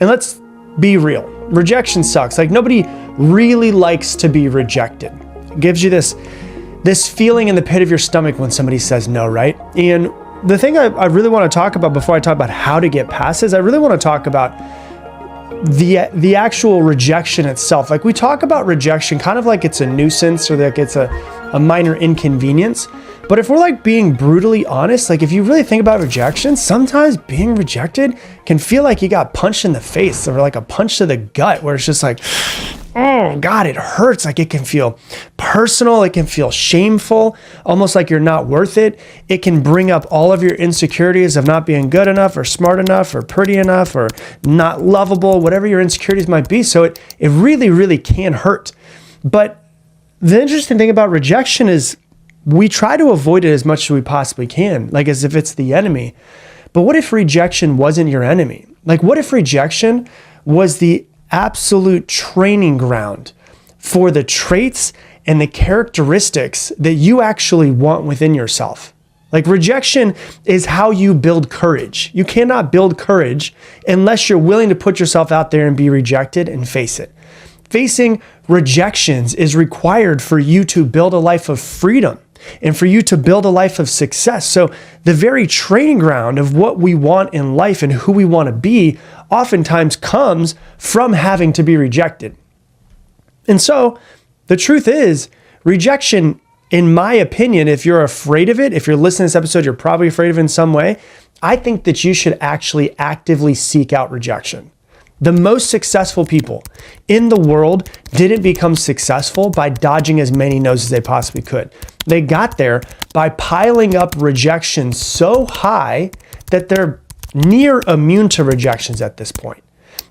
And let's be real. Rejection sucks. Like, nobody really likes to be rejected. It gives you this feeling in the pit of your stomach when somebody says no, right? And the thing I really want to talk about before I talk about how to get past this, I really want to talk about the actual rejection itself. Like, we talk about rejection kind of like it's a nuisance or like it's a minor inconvenience. But if we're like being brutally honest, like if you really think about rejection, sometimes being rejected can feel like you got punched in the face or like a punch to the gut, where it's just like, oh God, it hurts. Like, it can feel personal. It can feel shameful, almost like you're not worth it. It can bring up all of your insecurities of not being good enough or smart enough or pretty enough or not lovable, whatever your insecurities might be. So it really, really can hurt. But the interesting thing about rejection is we try to avoid it as much as we possibly can, like as if it's the enemy. But what if rejection wasn't your enemy? Like, what if rejection was the absolute training ground for the traits and the characteristics that you actually want within yourself? Like, rejection is how you build courage. You cannot build courage unless you're willing to put yourself out there and be rejected and face it. Facing rejections is required for you to build a life of freedom and for you to build a life of success. So the very training ground of what we want in life and who we want to be oftentimes comes from having to be rejected. And so the truth is, rejection, in my opinion, if you're afraid of it, if you're listening to this episode, you're probably afraid of it in some way. I think that you should actually actively seek out rejection. The most successful people in the world didn't become successful by dodging as many no's as they possibly could. They got there by piling up rejection so high that they're near immune to rejections at this point.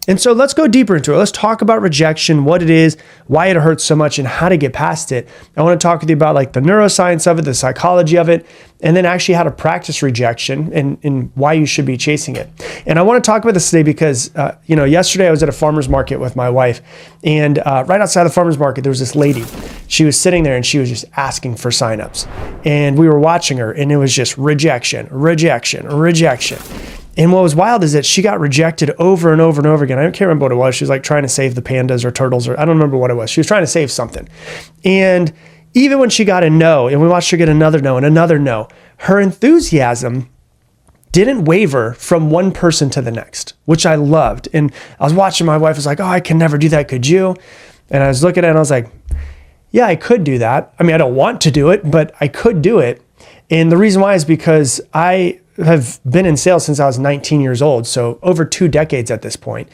And so let's go deeper into it. Let's talk about rejection, what it is, why it hurts so much, and how to get past it. I want to talk with you about like the neuroscience of it, the psychology of it, and then actually how to practice rejection and why you should be chasing it. And I want to talk about this today because, yesterday I was at a farmer's market with my wife, and right outside the farmer's market, there was this lady. She was sitting there and she was just asking for signups. And we were watching her, and it was just rejection, rejection, rejection. And what was wild is that she got rejected over and over and over again. I can't remember what it was. She was like trying to save the pandas or turtles, or I don't remember what it was. She was trying to save something. And even when she got a no, and we watched her get another no and another no, her enthusiasm didn't waver from one person to the next, which I loved. And I was watching, my wife was like, oh, I can never do that. Could you? And I was looking at it and I was like, yeah, I could do that. I mean, I don't want to do it, but I could do it. And the reason why is because I have been in sales since I was 19 years old. So over 2 decades at this point.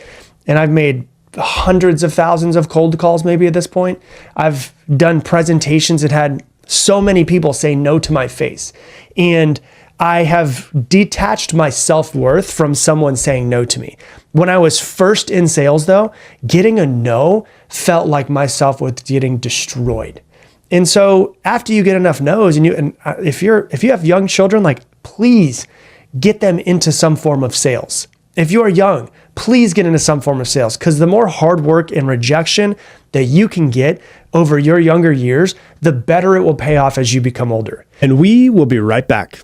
And I've made hundreds of thousands of cold calls maybe at this point. I've done presentations that had so many people say no to my face. And I have detached my self-worth from someone saying no to me. When I was first in sales though, getting a no felt like my self-worth getting destroyed. And so after you get enough no's, and if you have young children, like, please get them into some form of sales. If you are young, please get into some form of sales, because the more hard work and rejection that you can get over your younger years, the better it will pay off as you become older. And we will be right back.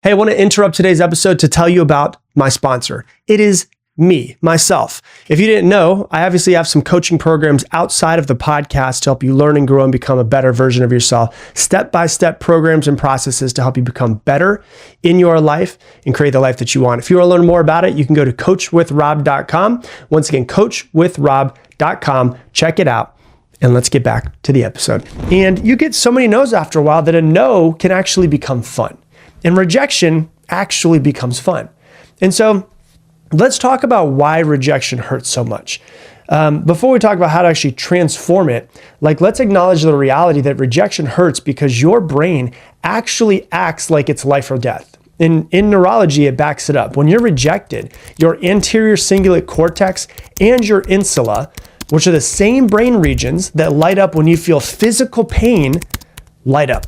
Hey, I want to interrupt today's episode to tell you about my sponsor. It is me, myself. If you didn't know, I obviously have some coaching programs outside of the podcast to help you learn and grow and become a better version of yourself. Step-by-step programs and processes to help you become better in your life and create the life that you want. If you want to learn more about it, you can go to coachwithrob.com. Once again, coachwithrob.com. Check it out. And let's get back to the episode. And you get so many no's after a while that a no can actually become fun. And rejection actually becomes fun. And so let's talk about why rejection hurts so much. Before we talk about how to actually transform it, let's acknowledge the reality that rejection hurts because your brain actually acts like it's life or death. In neurology, it backs it up. When you're rejected, your anterior cingulate cortex and your insula, which are the same brain regions that light up when you feel physical pain, light up.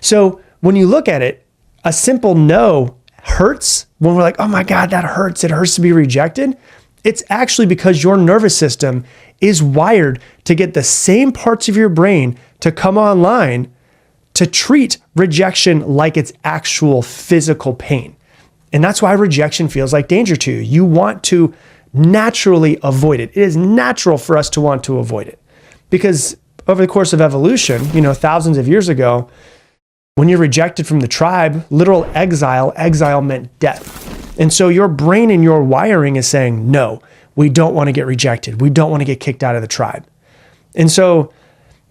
So when you look at it, a simple no hurts when we're like, oh my God, that hurts. It hurts to be rejected. It's actually because your nervous system is wired to get the same parts of your brain to come online to treat rejection like it's actual physical pain. And that's why rejection feels like danger to you. You want to naturally avoid it. It is natural for us to want to avoid it because over the course of evolution, thousands of years ago, when you're rejected from the tribe, literal exile meant death. And so your brain and your wiring is saying, no, we don't want to get rejected. We don't want to get kicked out of the tribe. And so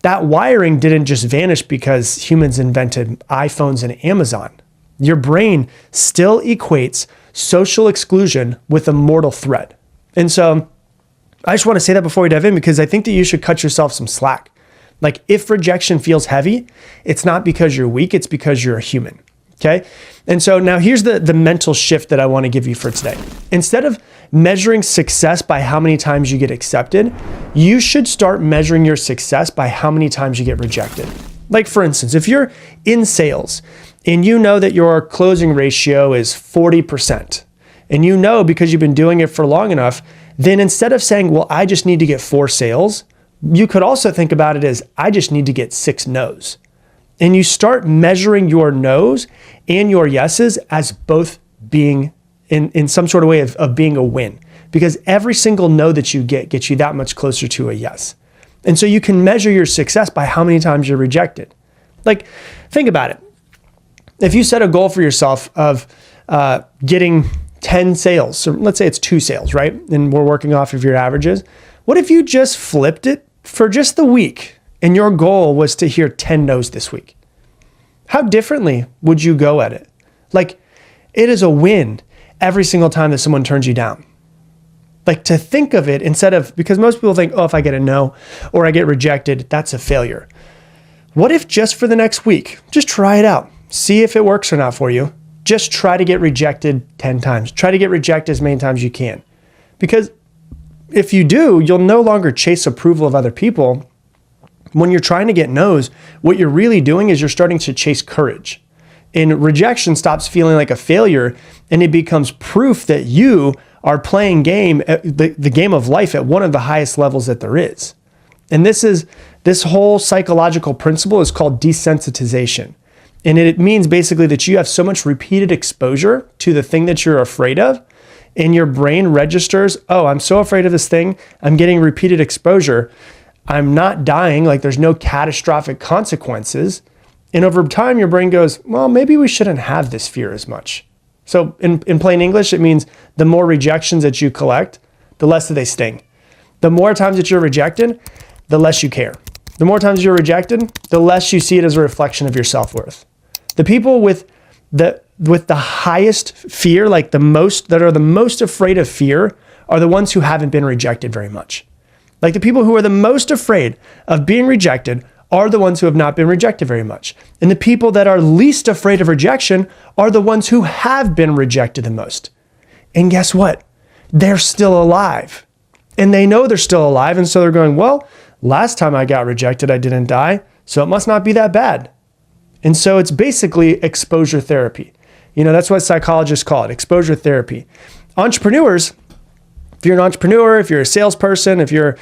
that wiring didn't just vanish because humans invented iPhones and Amazon. Your brain still equates social exclusion with a mortal threat. And so I just want to say that before we dive in, because I think that you should cut yourself some slack. Like if rejection feels heavy, it's not because you're weak, it's because you're a human. Okay. And so now here's the mental shift that I want to give you for today. Instead of measuring success by how many times you get accepted, you should start measuring your success by how many times you get rejected. Like for instance, if you're in sales and you know that your closing ratio is 40%, and you know because you've been doing it for long enough, then instead of saying, well, I just need to get 4 sales, you could also think about it as, I just need to get 6 no's. And you start measuring your no's and your yeses as both being in some sort of way of being a win, because every single no that you get gets you that much closer to a yes. And so you can measure your success by how many times you're rejected. Like, think about it. If you set a goal for yourself of getting 10 sales, so let's say it's 2 sales, right? And we're working off of your averages. What if you just flipped it for just the week and your goal was to hear 10 no's this week? How differently would you go at it? Like, it is a win every single time that someone turns you down. Like, to think of it instead of, because most people think, oh, if I get a no or I get rejected, that's a failure. What if just for the next week, just try it out, see if it works or not for you. Just try to get rejected 10 times. Try to get rejected as many times as you can. Because if you do, you'll no longer chase approval of other people. When you're trying to get no's, what you're really doing is you're starting to chase courage. And rejection stops feeling like a failure, and it becomes proof that you are playing the game of life at one of the highest levels that there is. And this whole psychological principle is called desensitization. And it means basically that you have so much repeated exposure to the thing that you're afraid of, and your brain registers, oh, I'm so afraid of this thing, I'm getting repeated exposure, I'm not dying, like there's no catastrophic consequences. And over time, your brain goes, well, maybe we shouldn't have this fear as much. So in plain English, it means the more rejections that you collect, the less that they sting. The more times that you're rejected, the less you care. The more times you're rejected, the less you see it as a reflection of your self-worth. The people with the highest fear, like that are the most afraid of fear, are the ones who haven't been rejected very much. Like the people who are the most afraid of being rejected are the ones who have not been rejected very much. And the people that are least afraid of rejection are the ones who have been rejected the most. And guess what? They're still alive. And they know they're still alive. And so they're going, well, last time I got rejected, I didn't die. So it must not be that bad. And so it's basically exposure therapy. That's what psychologists call it, exposure therapy. Entrepreneurs, if you're an entrepreneur, if you're a salesperson, if you're,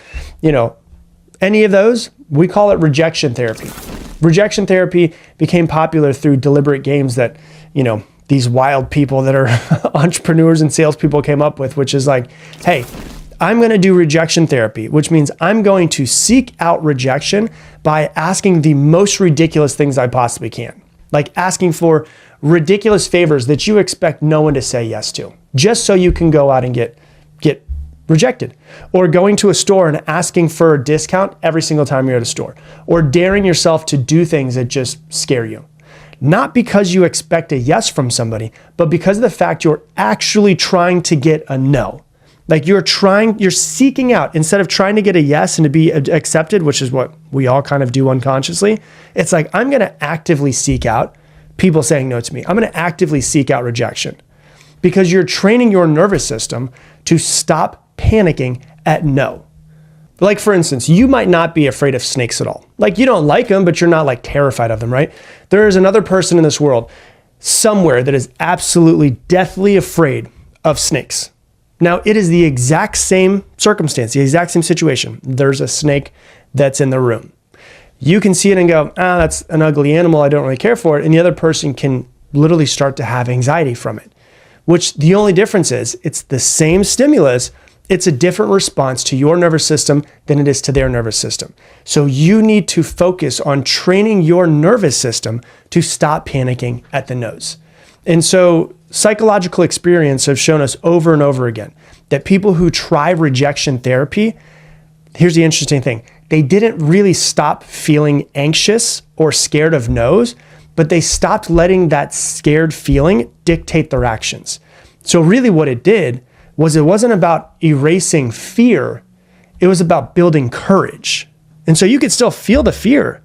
any of those, we call it rejection therapy. Rejection therapy became popular through deliberate games that, these wild people that are entrepreneurs and salespeople came up with, which is like, hey, I'm going to do rejection therapy, which means I'm going to seek out rejection by asking the most ridiculous things I possibly can. Like asking for ridiculous favors that you expect no one to say yes to, just so you can go out and get rejected. Or going to a store and asking for a discount every single time you're at a store. Or daring yourself to do things that just scare you. Not because you expect a yes from somebody, but because of the fact you're actually trying to get a no. Like you're seeking out, instead of trying to get a yes and to be accepted, which is what we all kind of do unconsciously, it's like, I'm going to actively seek out people saying no to me. I'm going to actively seek out rejection, because you're training your nervous system to stop panicking at no. Like for instance, you might not be afraid of snakes at all. Like you don't like them, but you're not like terrified of them, right? There is another person in this world somewhere that is absolutely deathly afraid of snakes. Now, it is the exact same circumstance, the exact same situation. There's a snake that's in the room. You can see it and go, that's an ugly animal, I don't really care for it. And the other person can literally start to have anxiety from it, which the only difference is it's the same stimulus It's a different response to your nervous system than it is to their nervous system. So you need to focus on training your nervous system to stop panicking at the no's. And so psychological experience have shown us over and over again that people who try rejection therapy, here's the interesting thing, they didn't really stop feeling anxious or scared of no's, but they stopped letting that scared feeling dictate their actions. So really what it did was it wasn't about erasing fear, it was about building courage. And so you could still feel the fear,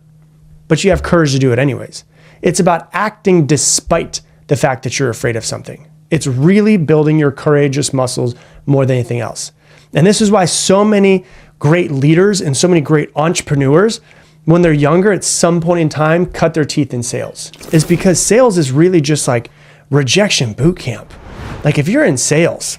but you have courage to do it anyways. It's about acting despite the fact that you're afraid of something. It's really building your courageous muscles more than anything else. And this is why so many great leaders and so many great entrepreneurs, when they're younger, at some point in time, cut their teeth in sales. It's because sales is really just like rejection boot camp. Like if you're in sales,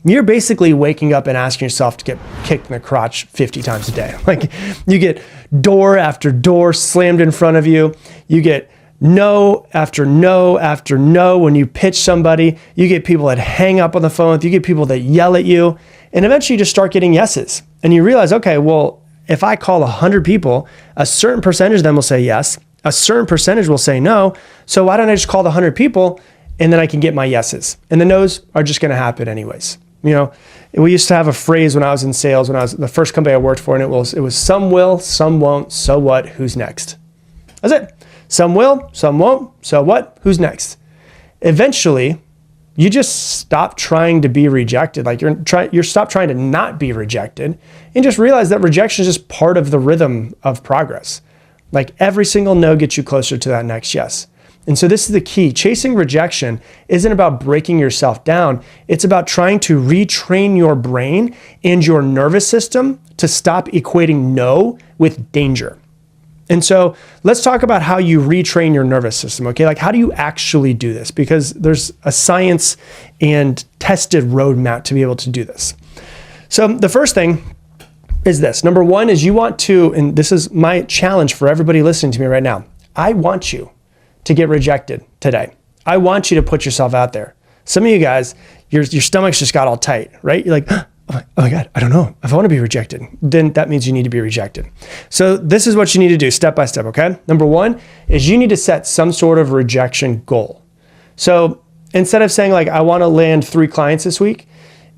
you're basically waking up and asking yourself to get kicked in the crotch 50 times a day. Like you get door after door slammed in front of you. You get no after no after no when you pitch somebody. You get people that hang up on the phone. You get people that yell at you. And eventually you just start getting yeses. And you realize, okay, well, if I call 100 people, a certain percentage of them will say yes. A certain percentage will say no. So why don't I just call the 100 people and then I can get my yeses? And the no's are just going to happen anyways. You know, we used to have a phrase when I was in sales, when I was the first company I worked for, and it was some will, some won't, so what, who's next? That's it. Some will, some won't, so what, who's next? Eventually, you just stop trying to be rejected. Like you're stop trying to not be rejected and just realize that rejection is just part of the rhythm of progress. Like every single no gets you closer to that next yes. And so this is the key. Chasing rejection isn't about breaking yourself down. It's about trying to retrain your brain and your nervous system to stop equating no with danger. And so let's talk about how you retrain your nervous system, okay? Like how do you actually do this? Because there's a science and tested roadmap to be able to do this. So the first thing is this. Number one is you want to, and this is my challenge for everybody listening to me right now. I want you to get rejected today. I want you to put yourself out there. Some of you guys, your stomachs just got all tight, right? You're like, oh my God, I don't know if I want to be rejected. Then that means you need to be rejected. So this is what you need to do step by step, okay? Number one is you need to set some sort of rejection goal. So instead of saying like, I want to land 3 clients this week,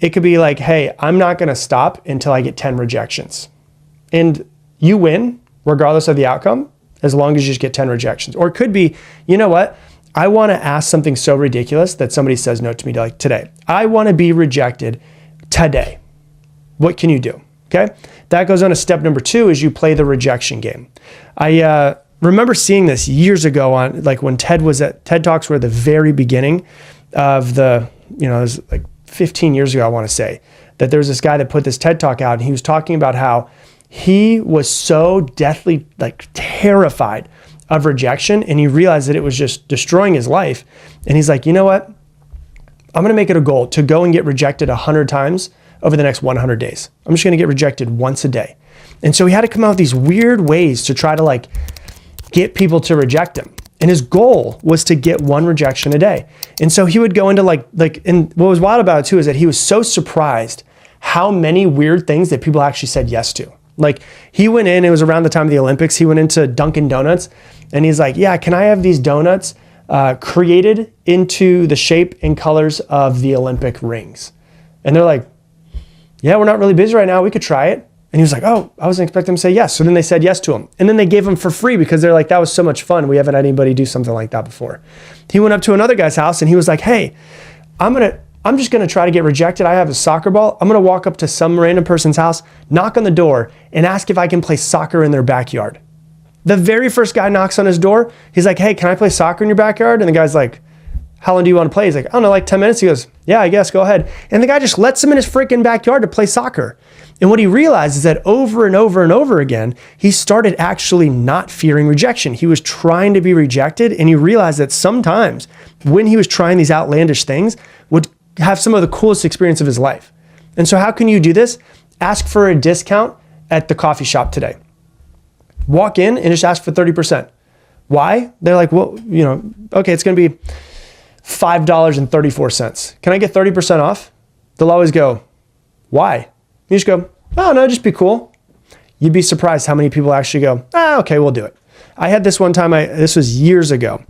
it could be like, hey, I'm not going to stop until I get 10 rejections. And you win regardless of the outcome, as long as you just get 10 rejections. Or it could be, you know what? I want to ask something so ridiculous that somebody says no to me like today. I want to be rejected today. What can you do? Okay. That goes on to step number 2 is you play the rejection game. I remember seeing this years ago on like when TED Talks were at the very beginning of the, it was like 15 years ago, I want to say, that there was this guy that put this TED Talk out and he was talking about how he was so deathly like terrified of rejection and he realized that it was just destroying his life. And he's like, you know what? I'm going to make it a goal to go and get rejected 100 times over the next 100 days. I'm just going to get rejected once a day. And so he had to come out with these weird ways to try to like get people to reject him. And his goal was to get 1 rejection a day. And so he would go into like, and what was wild about it too is that he was so surprised how many weird things that people actually said yes to. Like he went in, it was around the time of the Olympics, he went into Dunkin' Donuts and he's like, yeah, can I have these donuts created into the shape and colors of the Olympic rings? And they're like, yeah, we're not really busy right now. We could try it. And he was like, oh, I wasn't expecting him to say yes. So then they said yes to him. And then they gave him for free because they're like, that was so much fun. We haven't had anybody do something like that before. He went up to another guy's house and he was like, hey, I'm just going to try to get rejected. I have a soccer ball. I'm going to walk up to some random person's house, knock on the door, and ask if I can play soccer in their backyard. The very first guy knocks on his door. He's like, hey, can I play soccer in your backyard? And the guy's like, how long do you want to play? He's like, I don't know, like 10 minutes. He goes, yeah, I guess, go ahead. And the guy just lets him in his freaking backyard to play soccer. And what he realized is that over and over and over again, he started actually not fearing rejection. He was trying to be rejected. And he realized that sometimes when he was trying these outlandish things would have some of the coolest experience of his life. And so how can you do this? Ask for a discount at the coffee shop today. Walk in and just ask for 30%. Why? They're like, well, okay, it's going to be $5.34. Can I get 30% off? They'll always go, Why? You just go, oh no, just be cool. You'd be surprised how many people actually go, okay, we'll do it. I had this one time, this was years ago.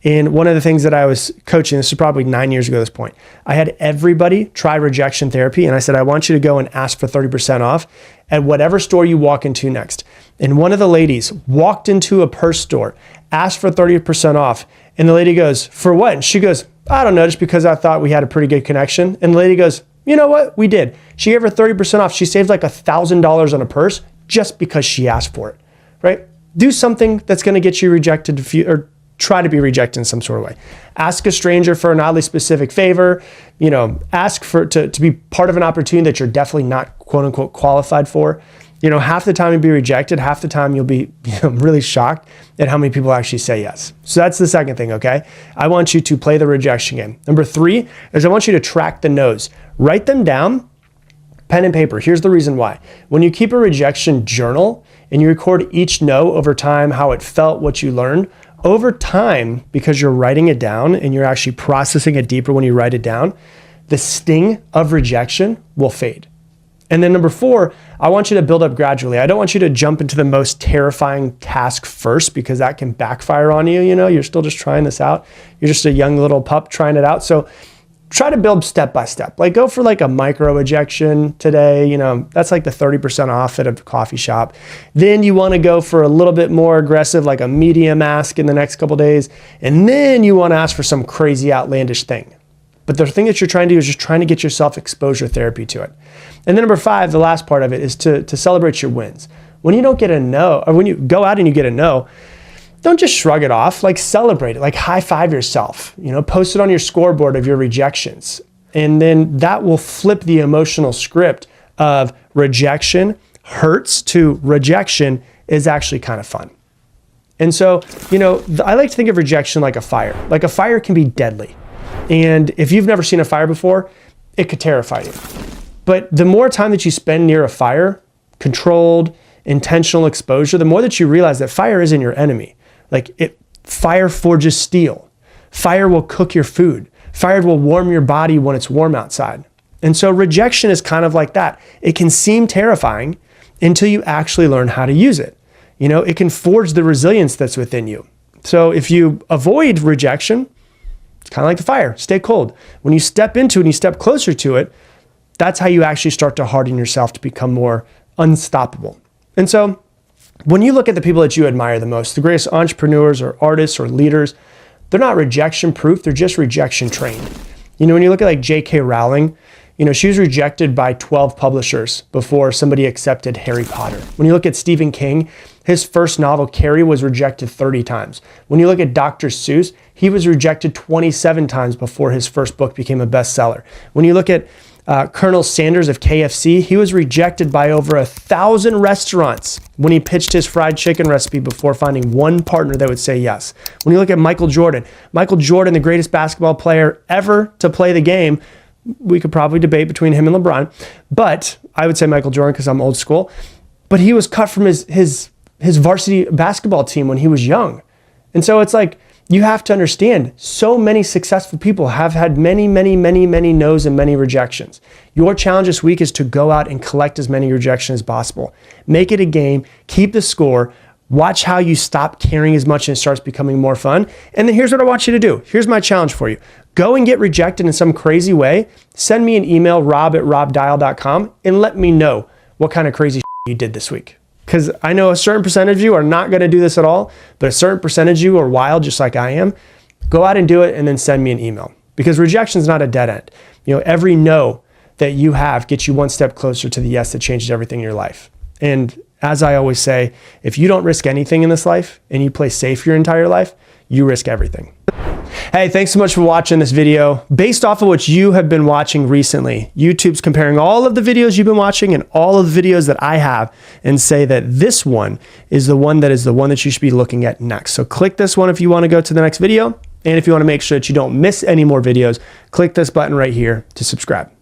And one of the things that I was coaching, this was probably 9 years ago at this point, I had everybody try rejection therapy. And I said, I want you to go and ask for 30% off at whatever store you walk into next. And one of the ladies walked into a purse store, asked for 30% off. And the lady goes, for what? And she goes, I don't know, just because I thought we had a pretty good connection. And the lady goes, you know what? We did. She gave her 30% off. She saved like $1,000 on a purse just because she asked for it, right? Do something that's going to get you rejected or try to be rejected in some sort of way. Ask a stranger for an oddly specific favor, ask to be part of an opportunity that you're definitely not quote unquote qualified for. Half the time you'll be rejected, half the time you'll be really shocked at how many people actually say yes. So that's the second thing, okay? I want you to play the rejection game. Number 3 is I want you to track the no's. Write them down, pen and paper. Here's the reason why. When you keep a rejection journal and you record each no over time, how it felt, what you learned, over time, because you're writing it down and you're actually processing it deeper when you write it down, the sting of rejection will fade. And then number 4, I want you to build up gradually. I don't want you to jump into the most terrifying task first because that can backfire on you. You're still just trying this out. You're just a young little pup trying it out. So try to build step by step. Like go for like a micro ejection today. That's like the 30% off at a coffee shop. Then you want to go for a little bit more aggressive, like a medium ask in the next couple of days. And then you want to ask for some crazy outlandish thing. But the thing that you're trying to do is just trying to get yourself exposure therapy to it. And then number 5, the last part of it is to celebrate your wins. When you don't get a no, or when you go out and you get a no, don't just shrug it off, like celebrate it, like high five yourself, post it on your scoreboard of your rejections. And then that will flip the emotional script of rejection hurts to rejection is actually kind of fun. And so, I like to think of rejection like a fire. Like a fire can be deadly. And if you've never seen a fire before, it could terrify you. But the more time that you spend near a fire, controlled, intentional exposure, the more that you realize that fire isn't your enemy. Fire forges steel. Fire will cook your food. Fire will warm your body when it's warm outside. And so rejection is kind of like that. It can seem terrifying until you actually learn how to use it. It can forge the resilience that's within you. So if you avoid rejection, it's kind of like the fire, stay cold. When you step into it and you step closer to it, that's how you actually start to harden yourself to become more unstoppable. And so when you look at the people that you admire the most, the greatest entrepreneurs or artists or leaders, they're not rejection proof, they're just rejection trained. When you look at like J.K. Rowling, she was rejected by 12 publishers before somebody accepted Harry Potter. When you look at Stephen King, his first novel, Carrie, was rejected 30 times. When you look at Dr. Seuss, he was rejected 27 times before his first book became a bestseller. When you look at Colonel Sanders of KFC, he was rejected by over 1,000 restaurants when he pitched his fried chicken recipe before finding one partner that would say yes. When you look at Michael Jordan, the greatest basketball player ever to play the game, we could probably debate between him and LeBron, but I would say Michael Jordan because I'm old school. But he was cut from his varsity basketball team when he was young. And so it's like, you have to understand, so many successful people have had many, many, many, many no's and many rejections. Your challenge this week is to go out and collect as many rejections as possible. Make it a game, keep the score, watch how you stop caring as much and it starts becoming more fun. And then here's what I want you to do. Here's my challenge for you. Go and get rejected in some crazy way. Send me an email, rob@robdial.com, and let me know what kind of crazy you did this week. Because I know a certain percentage of you are not going to do this at all, but a certain percentage of you are wild just like I am. Go out and do it and then send me an email. Because rejection is not a dead end. Every no that you have gets you one step closer to the yes that changes everything in your life. And as I always say, if you don't risk anything in this life and you play safe your entire life, you risk everything. Hey, thanks so much for watching this video. Based off of what you have been watching recently, YouTube's comparing all of the videos you've been watching and all of the videos that I have and say that this one is the one that you should be looking at next. So click this one if you want to go to the next video. And if you want to make sure that you don't miss any more videos, click this button right here to subscribe.